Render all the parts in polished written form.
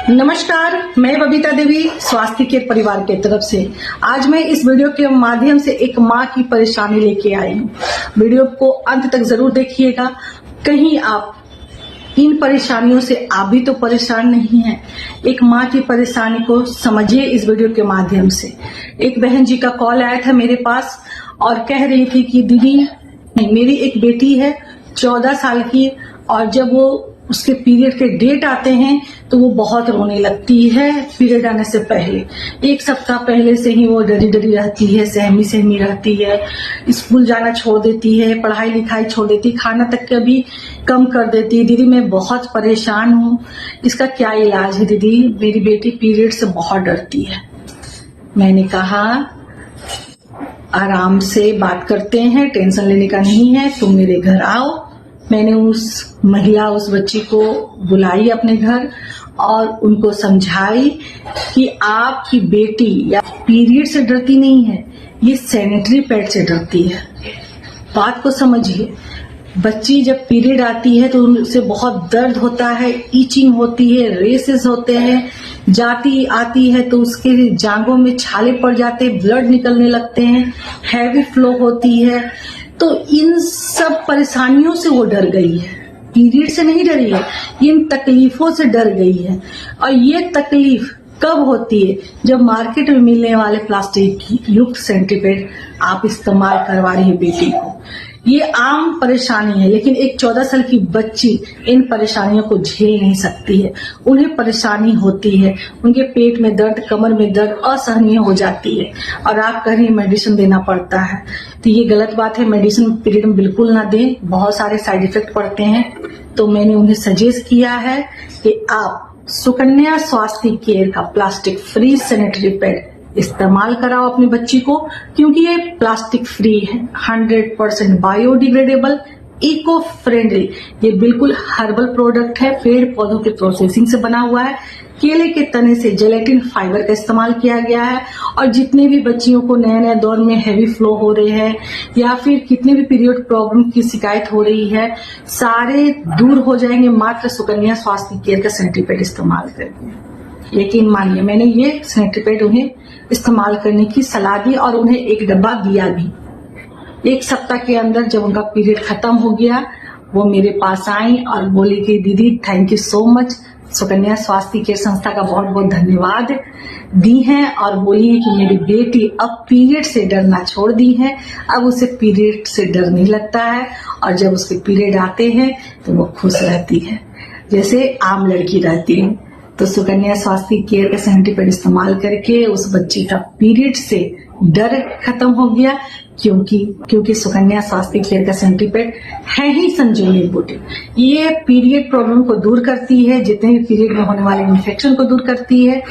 नमस्कार, मैं बबीता देवी स्वास्थ्य केयर परिवार के तरफ से आज मैं इस वीडियो के माध्यम से एक माँ की परेशानी लेके आई हूँ। वीडियो को अंत तक जरूर देखिएगा। कहीं आप इन परेशानियों से आप भी तो परेशान नहीं हैं। एक माँ की परेशानी को समझिए इस वीडियो के माध्यम से। एक बहन जी का कॉल आया था मेरे पास और कह रही थी कि दीदी मेरी एक बेटी है 14 साल की, और जब वो उसके पीरियड के डेट आते हैं तो वो बहुत रोने लगती है। पीरियड आने से पहले 1 सप्ताह पहले से ही वो डरी डरी रहती है, सहमी सहमी रहती है, स्कूल जाना छोड़ देती है, पढ़ाई लिखाई छोड़ देती, खाना तक का भी कम कर देती है। दीदी मैं बहुत परेशान हूँ, इसका क्या इलाज है दीदी? मेरी बेटी पीरियड से बहुत डरती है। मैंने कहा आराम से बात करते हैं, टेंशन लेने का नहीं है, तुम मेरे घर आओ। मैंने उस बच्ची को बुलाई अपने घर और उनको समझाई कि आपकी बेटी या पीरियड से डरती नहीं है, ये सैनिटरी पैड से डरती है। बात को समझिए। बच्ची जब पीरियड आती है तो उनसे बहुत दर्द होता है, ईचिंग होती है, रेसेस होते हैं, जाती आती है तो उसके जांघों में छाले पड़ जाते हैं, ब्लड निकलने लगते हैं, हैवी फ्लो होती है। तो इन सब परेशानियों से वो डर गई है, पीरियड से नहीं डरी है, इन तकलीफों से डर गई है। और ये तकलीफ कब होती है? जब मार्केट में मिलने वाले प्लास्टिक युक्त सैनिटरी पैड आप इस्तेमाल करवा रही है बेटी को। ये आम परेशानी है, लेकिन एक 14 साल की बच्ची इन परेशानियों को झेल नहीं सकती है। उन्हें परेशानी होती है, उनके पेट में दर्द, कमर में दर्द असहनीय हो जाती है और आप कह रही मेडिसिन देना पड़ता है। तो ये गलत बात है। मेडिसिन पीरियड में बिल्कुल ना दें, बहुत सारे साइड इफेक्ट पड़ते हैं। तो मैंने उन्हें सजेस्ट किया है कि आप सुकन्या स्वास्थ्य केयर का प्लास्टिक फ्री सैनिटरी पैड इस्तेमाल कराओ अपनी बच्ची को, क्योंकि ये प्लास्टिक फ्री है, 100% बायोडिग्रेडेबल, इको फ्रेंडली। ये बिल्कुल हर्बल प्रोडक्ट है, पेड़ पौधों के प्रोसेसिंग से बना हुआ है। केले के तने से जेलेटिन फाइबर का इस्तेमाल किया गया है। और जितने भी बच्चियों को नए नए दौर में हैवी फ्लो हो रहे हैं या फिर कितने भी पीरियड प्रॉब्लम की शिकायत हो रही है, सारे दूर हो जाएंगे मात्र सुकन्या स्वास्थ्य केयर का सैनिटरी पैड इस्तेमाल करके। यकीन मानिए, मैंने ये सैनिटरी पैड उन्हें इस्तेमाल करने की सलाह दी और उन्हें एक डब्बा दिया भी। 1 सप्ताह के अंदर जब उनका पीरियड खत्म हो गया, वो मेरे पास आई और बोली कि दीदी thank you so much, Sukanya Swasthya care संस्था का बहुत बहुत धन्यवाद दी हैं। और बोली है कि मेरी बेटी अब पीरियड से डरना छोड़ दी है, अब उसे पीरियड से डर नहीं लगता है और जब उसके पीरियड आते हैं तो वो खुश रहती है, जैसे आम लड़की रहती है। तो सुकन्या स्वास्थ्य केयर का सैनिटरी पैड इस्तेमाल करके उस बच्ची का पीरियड से डर खत्म हो गया, क्योंकि सुकन्या स्वास्थ्य केयर का सैनिटरी पैड है ही संजीवनी बूटी। ये पीरियड प्रॉब्लम को दूर करती है, जितने भी पीरियड में होने वाले इन्फेक्शन को दूर करती है।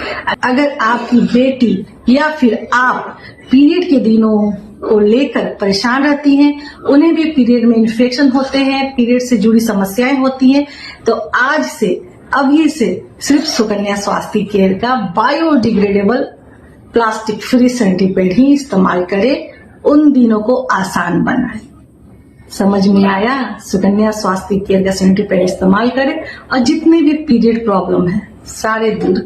अगर आपकी बेटी या फिर आप पीरियड के दिनों को लेकर परेशान रहती हैं, उन्हें भी पीरियड में इन्फेक्शन होते हैं, पीरियड से जुड़ी समस्याएं होती हैं, तो आज से अभी से सिर्फ सुकन्या स्वास्थ्य केयर का biodegradable plastic free sanitary pad ही इस्तेमाल करें, उन दिनों को आसान बनाए। समझ में आया? सुकन्या स्वास्थ्य केयर का सैनिटरी पैड इस्तेमाल करें और जितने भी पीरियड प्रॉब्लम है सारे दूर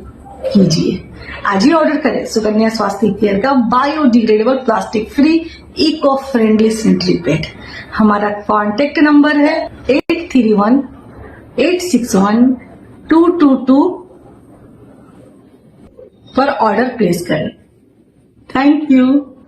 कीजिए। आज ही ऑर्डर करें सुकन्या स्वास्थ्य केयर का biodegradable plastic free eco friendly sanitary pad. हमारा कॉन्टेक्ट नंबर है 8318612222 पर ऑर्डर प्लेस करें। Thank you.